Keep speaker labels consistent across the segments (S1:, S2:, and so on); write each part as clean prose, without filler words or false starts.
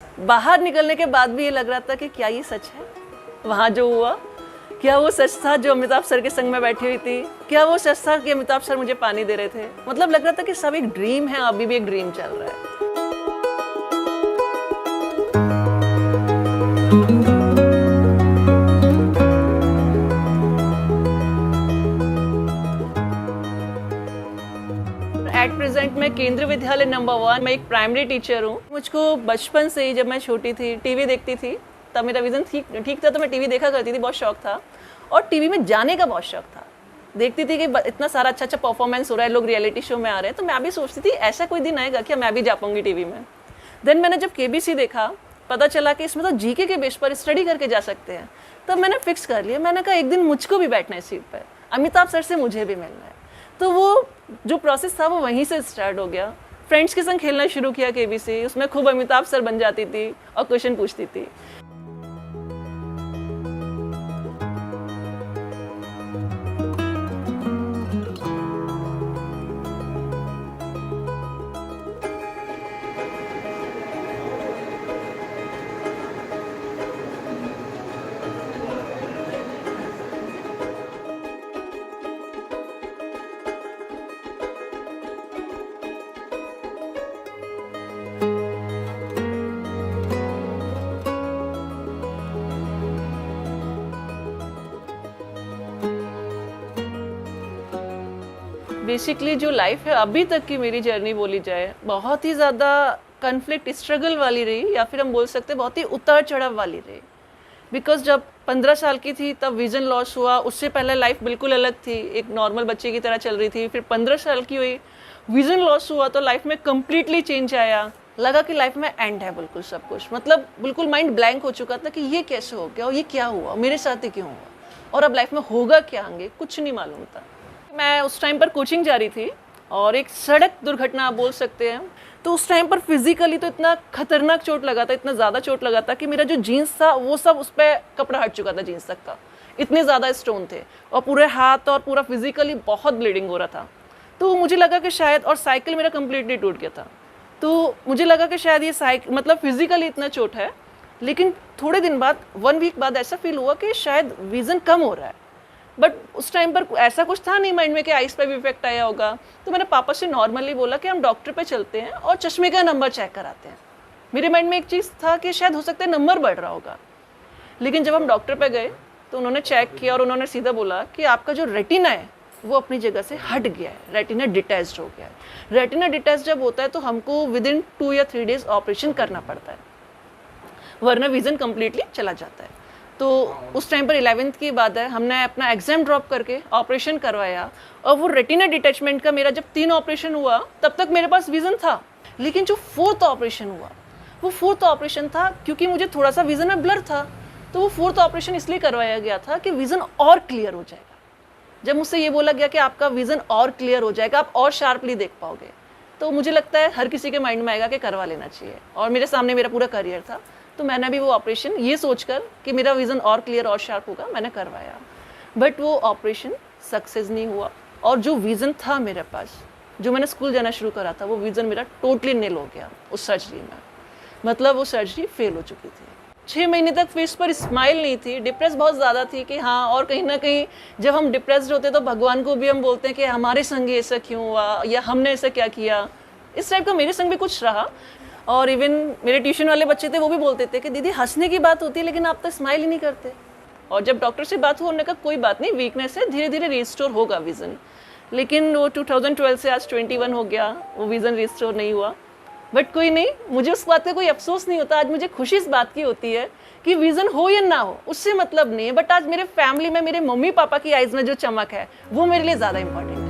S1: बाहर निकलने के बाद भी ये लग रहा था कि क्या ये सच है, वहाँ जो हुआ क्या वो सच था जो अमिताभ सर के संग में बैठी हुई थी, क्या वो सच था कि अमिताभ सर मुझे पानी दे रहे थे। मतलब लग रहा था कि सब एक ड्रीम है, अभी भी एक ड्रीम चल रहा है। एट प्रेजेंट मैं केंद्रीय विद्यालय नंबर 1 में एक प्राइमरी टीचर हूँ। मुझको बचपन से ही जब मैं छोटी थी टीवी देखती थी, तब मेरा विजन ठीक था, तो मैं टीवी देखा करती थी, बहुत शौक था और टीवी में जाने का बहुत शौक था। देखती थी कि इतना सारा अच्छा परफॉर्मेंस हो रहा है, लोग रियलिटी शो में आ रहे हैं, तो मैं भी सोचती थी ऐसा कोई दिन आएगा कि मैं भी जा पाऊंगी टीवी में। देन मैंने जब केबीसी देखा, पता चला कि इसमें तो जीके के बेस पर स्टडी करके जा सकते हैं, तब मैंने फिक्स कर लिया, मैंने कहा एक दिन मुझको भी बैठना है सीट पर, अमिताभ सर से मुझे भी मिलना है। तो वो जो प्रोसेस था वो वहीं से स्टार्ट हो गया। फ्रेंड्स के संग खेलना शुरू किया केबीसी, उसमें खूब अमिताभ सर बन जाती थी और क्वेश्चन पूछती थी। बेसिकली जो लाइफ है अभी तक की मेरी जर्नी बोली जाए, बहुत ही ज़्यादा कन्फ्लिक्ट स्ट्रगल वाली रही, या फिर हम बोल सकते हैं बहुत ही उतार चढ़ाव वाली रही। बिकॉज जब 15 साल की थी तब विजन लॉस हुआ, उससे पहले लाइफ बिल्कुल अलग थी, एक नॉर्मल बच्चे की तरह चल रही थी। फिर 15 साल की हुई, विजन लॉस हुआ तो लाइफ में कम्प्लीटली चेंज आया। लगा कि लाइफ में एंड है बिल्कुल सब कुछ, मतलब बिल्कुल माइंड ब्लैंक हो चुका था कि ये कैसे हो गया और ये क्या हुआ, मेरे साथ ही क्यों हुआ और अब लाइफ में होगा क्या आगे, कुछ नहीं मालूम था। मैं उस टाइम पर कोचिंग जा रही थी और एक सड़क दुर्घटना आप बोल सकते हैं, तो उस टाइम पर फिजिकली तो इतना खतरनाक चोट लगा था, इतना ज़्यादा चोट लगा था कि मेरा जो जीन्स था वो सब उस पर कपड़ा हट चुका था जीन्स तक का, इतने ज़्यादा स्टोन थे और पूरे हाथ और पूरा फिजिकली बहुत ब्लीडिंग हो रहा था। तो मुझे लगा कि शायद, और साइकिल मेरा कम्प्लीटली टूट गया था, तो मुझे लगा कि शायद ये साइकिल मतलब फिजिकली इतना चोट है। लेकिन थोड़े दिन बाद, 1 वीक बाद ऐसा फील हुआ कि शायद विज़न कम हो रहा है, बट उस टाइम पर ऐसा कुछ था नहीं माइंड में कि आइस पे भी इफेक्ट आया होगा। तो मैंने पापा से नॉर्मली बोला कि हम डॉक्टर पे चलते हैं और चश्मे का नंबर चेक कराते हैं। मेरे माइंड में एक चीज़ था कि शायद हो सकता है नंबर बढ़ रहा होगा। लेकिन जब हम डॉक्टर पे गए तो उन्होंने चेक किया और उन्होंने सीधा बोला कि आपका जो रेटिना है वो अपनी जगह से हट गया है, रेटिना डिटैच्ड हो गया है। रेटिना डिटैच्ड जब होता है तो हमको विदिन 2 या 3 डेज ऑपरेशन करना पड़ता है, वरना विजन कम्प्लीटली चला जाता है। तो उस टाइम पर 11th की बात है, हमने अपना एग्जाम ड्रॉप करके ऑपरेशन करवाया और वो रेटिना डिटैचमेंट का मेरा जब 3 ऑपरेशन हुआ तब तक मेरे पास विजन था। लेकिन जो 4th ऑपरेशन हुआ वो 4th ऑपरेशन था क्योंकि मुझे थोड़ा सा विजन में ब्लर था, तो वो 4th ऑपरेशन इसलिए करवाया गया था कि विजन और क्लियर हो जाएगा। जब मुझसे ये बोला गया कि आपका विजन और क्लियर हो जाएगा, आप और शार्पली देख पाओगे, तो मुझे लगता है हर किसी के माइंड में आएगा कि करवा लेना चाहिए। और मेरे सामने मेरा पूरा करियर था, तो मैंने भी वो ऑपरेशन ये सोचकर कि मेरा विज़न और क्लियर और शार्प होगा, मैंने करवाया। बट वो ऑपरेशन सक्सेस नहीं हुआ और जो विज़न था मेरे पास, जो मैंने स्कूल जाना शुरू करा था, वो विज़न मेरा टोटली निल हो गया उस सर्जरी में। मतलब वो सर्जरी फेल हो चुकी थी। 6 महीने तक फेस पर स्माइल नहीं थी, डिप्रेस बहुत ज़्यादा थी कि हाँ। और कहीं ना कहीं जब हम डिप्रेस्ड होते तो भगवान को भी हम बोलते हैं कि हमारे संग ऐसा क्यों हुआ या हमने ऐसा क्या किया। इस टाइप का मेरे संग भी कुछ रहा। और इवन मेरे ट्यूशन वाले बच्चे थे वो भी बोलते थे कि दीदी हंसने की बात होती है लेकिन आप तो स्माइल ही नहीं करते। और जब डॉक्टर से बात हुआ, उन्होंने कहा कोई बात नहीं, वीकनेस है, धीरे धीरे रिस्टोर होगा विज़न। लेकिन वो 2012 से आज 21 हो गया, वो विज़न रिस्टोर नहीं हुआ। बट कोई नहीं, मुझे उस बात का कोई अफसोस नहीं होता। आज मुझे खुशी इस बात की होती है कि विज़न हो या ना हो उससे मतलब नहीं है, बट आज मेरे फैमिली में मेरे मम्मी पापा की आइज़ में जो चमक है वो मेरे लिए ज़्यादा इंपॉर्टेंट है।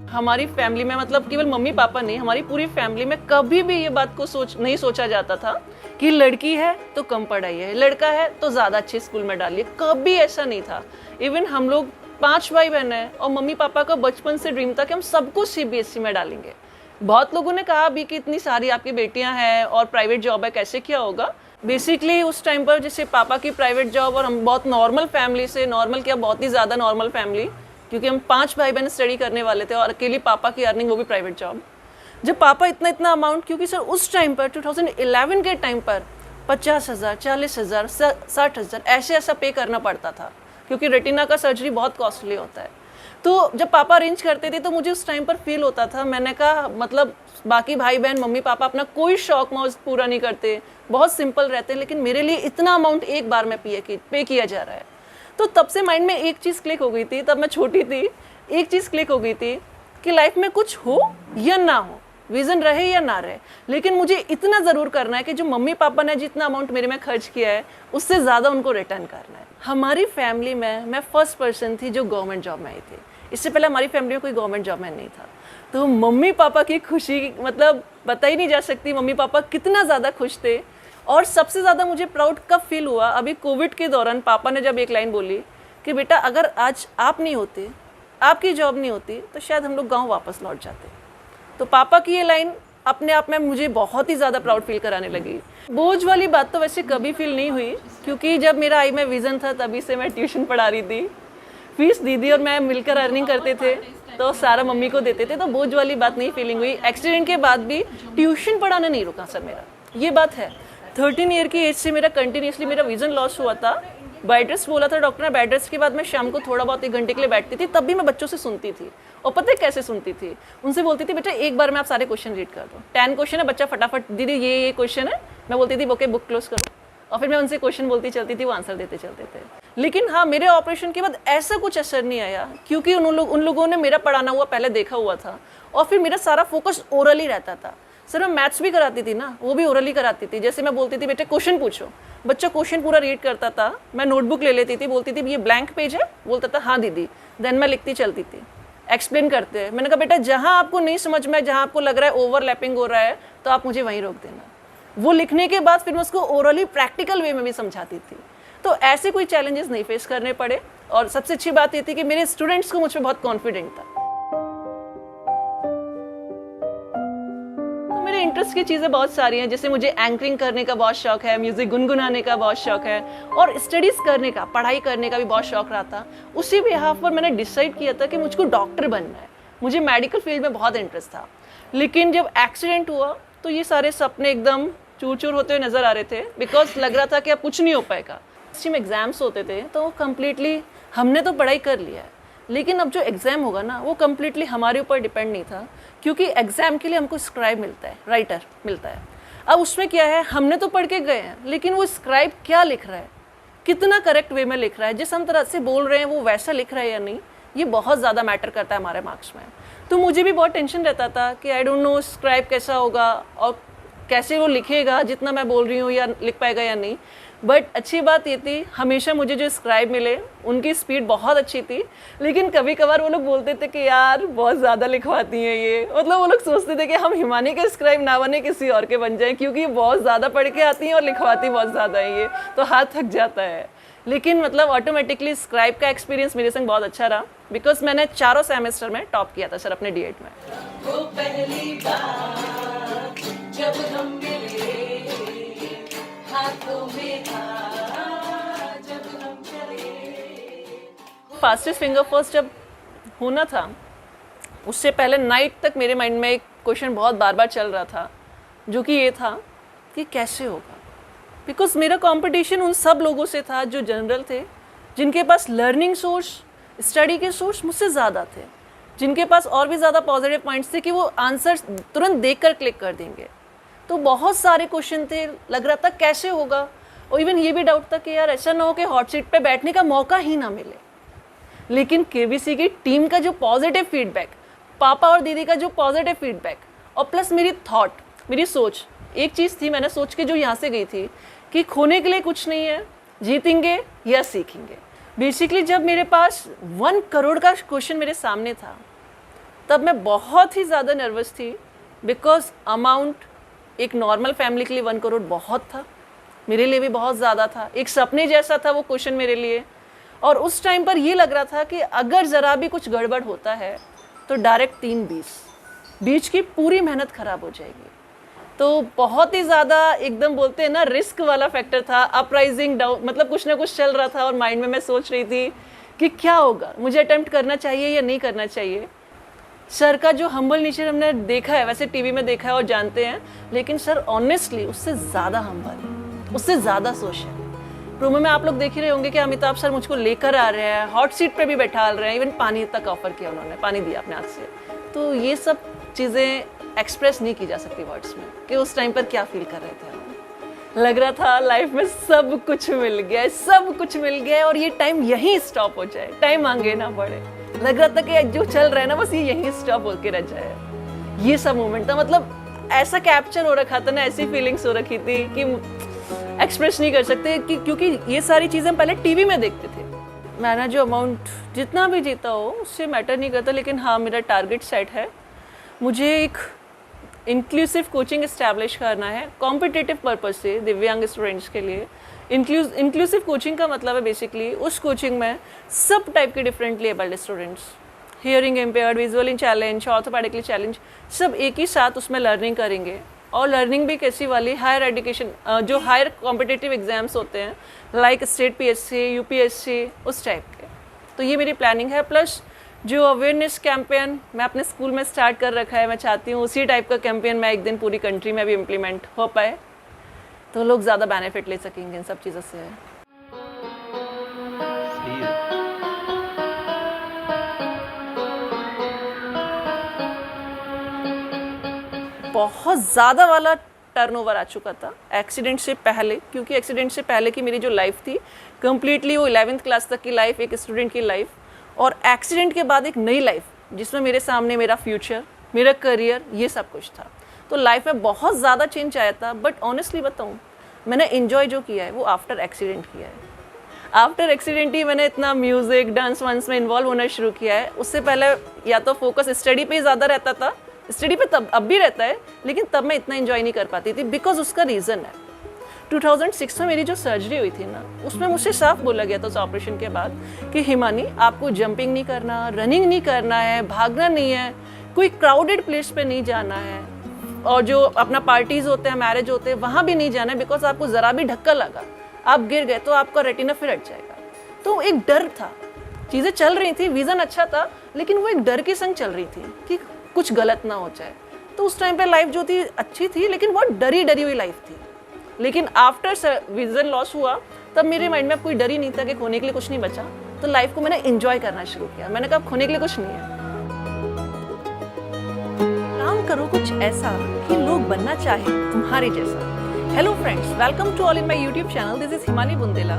S1: हमारी फैमिली में, मतलब केवल मम्मी पापा नहीं, हमारी पूरी फैमिली में कभी भी ये बात को नहीं सोचा जाता था कि लड़की है तो कम पढ़ाई है, लड़का है तो ज़्यादा अच्छे स्कूल में डालिए। कभी ऐसा नहीं था। इवन हम लोग 5 भाई बहन हैं और मम्मी पापा का बचपन से ड्रीम था कि हम सबको CBSE में डालेंगे। बहुत लोगों ने कहा भी कि इतनी सारी आपकी बेटियां हैं और प्राइवेट जॉब है, कैसे क्या होगा। बेसिकली उस टाइम पर जैसे पापा की प्राइवेट जॉब और हम बहुत नॉर्मल फैमिली से, नॉर्मल क्या बहुत ही ज़्यादा नॉर्मल फैमिली, क्योंकि हम 5 भाई बहन स्टडी करने वाले थे और अकेले पापा की अर्निंग, वो भी प्राइवेट जॉब। जब पापा इतना इतना अमाउंट, क्योंकि सर उस टाइम पर 2011 के टाइम पर 50,000, 40,000, 60,000 ऐसा पे करना पड़ता था, क्योंकि रेटिना का सर्जरी बहुत कॉस्टली होता है। तो जब पापा अरेंज करते थे तो मुझे उस टाइम पर फील होता था, मैंने कहा मतलब बाकी भाई बहन मम्मी पापा अपना कोई शौक मौज पूरा नहीं करते, बहुत सिंपल रहते हैं, लेकिन मेरे लिए इतना अमाउंट एक बार में पे किया जा रहा है। तो तब से माइंड में एक चीज़ क्लिक हो गई थी, तब मैं छोटी थी, एक चीज़ क्लिक हो गई थी कि लाइफ में कुछ हो या ना हो, विजन रहे या ना रहे, लेकिन मुझे इतना ज़रूर करना है कि जो मम्मी पापा ने जितना अमाउंट मेरे में खर्च किया है उससे ज़्यादा उनको रिटर्न करना है। हमारी फैमिली में मैं फर्स्ट पर्सन थी जो गवर्नमेंट जॉब में आई थी, इससे पहले हमारी फैमिली में कोई गवर्नमेंट जॉब में नहीं था। तो मम्मी पापा की खुशी मतलब बता ही नहीं जा सकती, मम्मी पापा कितना ज़्यादा खुश थे। और सबसे ज़्यादा मुझे प्राउड कब फील हुआ, अभी कोविड के दौरान पापा ने जब एक लाइन बोली कि बेटा अगर आज आप नहीं होते, आपकी जॉब नहीं होती, तो शायद हम लोग गाँव वापस लौट जाते। तो पापा की ये लाइन अपने आप में मुझे बहुत ही ज़्यादा प्राउड फील कराने लगी। बोझ वाली बात तो वैसे कभी फील नहीं हुई, क्योंकि जब मेरा आई में विज़न था तभी से मैं ट्यूशन पढ़ा रही थी, फीस दीदी और मैं मिलकर अर्निंग करते थे, तो सारा मम्मी को देते थे, तो बोझ वाली बात नहीं फीलिंग हुई। एक्सीडेंट के बाद भी ट्यूशन पढ़ाना नहीं रुका सर मेरा, ये बात है। 13 ईयर की एज से मेरा कंटिन्यूसली मेरा विजन लॉस हुआ था। बेड रेस्ट बोला था डॉक्टर ने, बेड रेस्ट के बाद मैं शाम को थोड़ा बहुत 1 घंटे के लिए बैठती थी, तब भी मैं बच्चों से सुनती थी। और पता है कैसे सुनती थी, उनसे बोलती थी बेटा एक बार में आप सारे क्वेश्चन रीड कर दो, 10 क्वेश्चन है, बच्चा फटाफट दीदी ये क्वेश्चन है, मैं बोलती थी ओके बुक क्लोज करो, और फिर मैं उनसे क्वेश्चन बोलती चलती थी, वो आंसर देते चलते थे। लेकिन हाँ, मेरे ऑपरेशन के बाद ऐसा कुछ असर नहीं आया, क्योंकि उन लोगों ने मेरा पढ़ाना हुआ पहले देखा हुआ था, और फिर मेरा सारा फोकस ओरली रहता था। सर मैं मैथ्स भी कराती थी ना, वो भी ओरली कराती थी। जैसे मैं बोलती थी बेटे क्वेश्चन पूछो, बच्चा क्वेश्चन पूरा रीड करता था, मैं नोटबुक ले लेती थी, बोलती थी ये ब्लैंक पेज है, बोलता था हाँ दीदी, देन मैं लिखती चलती थी, एक्सप्लेन करते हैं। मैंने कहा बेटा जहाँ आपको नहीं समझ में, जहाँ आपको लग रहा है ओवरलैपिंग हो रहा है, तो आप मुझे वहीं रोक देना। वो लिखने के बाद फिर मैं उसको ओरली प्रैक्टिकल वे में भी समझाती थी। तो ऐसे कोई चैलेंजेस नहीं फेस करने पड़े, और सबसे अच्छी बात ये थी कि मेरे स्टूडेंट्स को मुझ पर बहुत कॉन्फिडेंट था। तो मेरे इंटरेस्ट की चीज़ें बहुत सारी हैं, जैसे मुझे एंकरिंग करने का बहुत शौक है, म्यूजिक गुनगुनाने का बहुत शौक है, और स्टडीज़ करने का, पढ़ाई करने का भी बहुत शौक रहा था। उसी बिहाफ पर मैंने डिसाइड किया था कि मुझको डॉक्टर बनना है, मुझे मेडिकल फील्ड में बहुत इंटरेस्ट था। लेकिन जब एक्सीडेंट हुआ तो ये सारे सपने एकदम चूर चूर होते हुए नजर आ रहे थे, बिकॉज लग रहा था कि अब कुछ नहीं हो पाएगा। इसमें एग्जाम्स होते थे तो कम्प्लीटली हमने तो पढ़ाई कर लिया है, लेकिन अब जो एग्ज़ाम होगा ना वो कम्प्लीटली हमारे ऊपर डिपेंड नहीं था, क्योंकि एग्ज़ाम के लिए हमको स्क्राइब मिलता है, राइटर मिलता है। अब उसमें क्या है, हमने तो पढ़ के गए हैं, लेकिन वो स्क्राइब क्या लिख रहा है, कितना करेक्ट वे में लिख रहा है, जिस हम तरह से बोल रहे हैं वो वैसा लिख रहा है या नहीं, ये बहुत ज़्यादा मैटर करता है हमारे मार्क्स में। तो मुझे भी बहुत टेंशन रहता था कि आई डोंट नो स्क्राइब कैसा होगा और कैसे वो लिखेगा, जितना मैं बोल रही हूँ या लिख पाएगा या नहीं। बट अच्छी बात ये थी, हमेशा मुझे जो स्क्राइब मिले उनकी स्पीड बहुत अच्छी थी, लेकिन कभी कभार वो लोग बोलते थे कि यार बहुत ज़्यादा लिखवाती हैं ये, मतलब वो लोग सोचते थे कि हम हिमानी के स्क्राइब ना बने, किसी और के बन जाएं, क्योंकि बहुत ज़्यादा पढ़ के आती हैं और लिखवाती बहुत ज़्यादा है ये, तो हाथ थक जाता है। लेकिन मतलब ऑटोमेटिकली स्क्राइब का एक्सपीरियंस मेरे संग बहुत अच्छा रहा, बिकॉज मैंने 4 सेमेस्टर में टॉप किया था सर अपने D.Ed में।
S2: वो पहली बार जब हम मिले, हाथों में था जब हम चले।
S1: फास्टेस्ट फिंगर फर्स्ट जब होना था, उससे पहले नाइट तक मेरे माइंड में एक क्वेश्चन बहुत बार बार चल रहा था, जो कि ये था कि कैसे होगा, बिकॉज मेरा कंपटीशन उन सब लोगों से था जो जनरल थे, जिनके पास लर्निंग सोर्स, स्टडी के सोर्स मुझसे ज़्यादा थे, जिनके पास और भी ज़्यादा पॉजिटिव पॉइंट्स थे कि वो आंसर तुरंत देखकर क्लिक कर देंगे। तो बहुत सारे क्वेश्चन थे, लग रहा था कैसे होगा, और इवन ये भी डाउट था कि यार ऐसा ना हो कि हॉट सीट पे बैठने का मौका ही ना मिले। लेकिन KBC की टीम का जो पॉजिटिव फीडबैक, पापा और दीदी का जो पॉजिटिव फीडबैक, और प्लस मेरी थॉट, मेरी सोच, एक चीज़ थी मैंने सोच के जो यहाँ से गई थी कि खोने के लिए कुछ नहीं है, जीतेंगे या सीखेंगे। बेसिकली जब मेरे पास 1 करोड़ का क्वेश्चन मेरे सामने था, तब मैं बहुत ही ज़्यादा नर्वस थी, बिकॉज अमाउंट एक नॉर्मल फैमिली के लिए 1 करोड़ बहुत था, मेरे लिए भी बहुत ज़्यादा था, एक सपने जैसा था वो क्वेश्चन मेरे लिए। और उस टाइम पर ये लग रहा था कि अगर ज़रा भी कुछ गड़बड़ होता है तो डायरेक्ट 3-20 बीच की पूरी मेहनत ख़राब हो जाएगी। तो बहुत ही ज़्यादा एकदम बोलते हैं ना रिस्क वाला फैक्टर था, अपराइजिंग डाउन, मतलब कुछ ना कुछ चल रहा था और माइंड में मैं सोच रही थी कि क्या होगा, मुझे अटेम्प्ट करना चाहिए या नहीं करना चाहिए। सर का जो हम्बल नेचर हमने देखा है, वैसे टीवी में देखा है और जानते हैं, लेकिन सर ऑनेस्टली उससे ज़्यादा हम्बल है, उससे ज़्यादा सोशल। प्रोमो में आप लोग देख ही रहे होंगे कि अमिताभ सर मुझको लेकर आ रहे हैं, हॉट सीट पे भी बैठा रहे हैं, इवन पानी तक ऑफर किया उन्होंने, पानी दिया अपने हाथ से। तो ये सब चीज़ें एक्सप्रेस नहीं की जा सकती वर्ड्स में कि उस टाइम पर क्या फील कर रहे थे हम। लग रहा था लाइफ में सब कुछ मिल गया, सब कुछ मिल गया और ये टाइम यहीं स्टॉप हो जाए, टाइम आगे ना बढ़े। लग रहा था कि जो चल रहा है ना बस ये यहीं स्टॉप होके रह जाए। ये सब मोमेंट था, मतलब ऐसा कैप्चर हो रखा था ना, ऐसी फीलिंग्स हो रखी थी कि एक्सप्रेस नहीं कर सकते कि क्योंकि ये सारी चीज़ें हम पहले टीवी में देखते थे। मैंने जो अमाउंट जितना भी जीता हो उससे मैटर नहीं करता, लेकिन हाँ मेरा टारगेट सेट है, मुझे एक इंक्लूसिव कोचिंग इस्टेब्लिश करना है कॉम्पिटिटिव पर्पज से दिव्यांग स्टूडेंट्स के लिए। इंक्लूसिव कोचिंग का मतलब है बेसिकली उस कोचिंग में सब टाइप के differently abled students, hearing impaired, visually challenge, orthopedically challenge, सब एक ही साथ उसमें लर्निंग करेंगे। और लर्निंग भी कैसी वाली, हायर एजुकेशन जो हायर कॉम्पिटिटिव एग्जाम्स होते हैं लाइक स्टेट पीएससी, यूपीएससी, उस टाइप के। तो ये मेरी प्लानिंग है। प्लस जो अवेयरनेस कैंपेन मैं अपने स्कूल में स्टार्ट कर रखा है, मैं चाहती हूँ उसी टाइप का कैंपेन मैं एक दिन पूरी कंट्री में भी इम्प्लीमेंट हो पाए, तो लोग ज़्यादा बेनिफिट ले सकेंगे इन सब चीज़ों से। बहुत ज़्यादा वाला टर्नओवर आ चुका था एक्सीडेंट से पहले, क्योंकि एक्सीडेंट से पहले की मेरी जो लाइफ थी कम्प्लीटली वो 11th क्लास तक की लाइफ, एक स्टूडेंट की लाइफ, और एक्सीडेंट के बाद एक नई लाइफ जिसमें मेरे सामने मेरा फ्यूचर, मेरा करियर, ये सब कुछ था। तो लाइफ में बहुत ज़्यादा चेंज आया था। बट ऑनेस्टली बताऊँ, मैंने इन्जॉय जो किया है वो आफ्टर एक्सीडेंट किया है। आफ्टर एक्सीडेंट ही मैंने इतना म्यूज़िक, डांस वांस में इन्वॉल्व होना शुरू किया है। उससे पहले या तो फोकस स्टडी पे ही ज़्यादा रहता था, स्टडी पे तब अब भी रहता है, लेकिन तब मैं इतना एंजॉय नहीं कर पाती थी। बिकॉज उसका रीज़न है 2006 में मेरी जो सर्जरी हुई थी ना, उसमें मुझसे साफ बोला गया था उस ऑपरेशन के बाद कि हिमानी आपको जंपिंग नहीं करना, रनिंग नहीं करना है, भागना नहीं है, कोई क्राउडेड प्लेस पे नहीं जाना है, और जो अपना पार्टीज होते हैं, मैरिज होते हैं, वहाँ भी नहीं जाना है। बिकॉज आपको ज़रा भी धक्का लगा, आप गिर गए तो आपका रेटिना फिर हट जाएगा। तो एक डर था, चीज़ें चल रही थी, विज़न अच्छा था, लेकिन वो एक डर के संग चल रही थी कि कुछ गलत ना हो जाए। तो उस टाइम पे लाइफ जो थी अच्छी थी, लेकिन बहुत डरी डरी हुई लाइफ थी। लेकिन आफ्टर विजन लॉस हुआ तब मेरे माइंड में अब कोई डर ही नहीं था कि खोने के लिए कुछ नहीं बचा। तो लाइफ को मैंने एंजॉय करना शुरू किया। मैंने कहा खोने के लिए कुछ नहीं है। काम करो कुछ ऐसा कि लोग बनना चाहे तुम्हारे जैसा। Hello friends, welcome to all in my YouTube channel. This is Himani Bundela.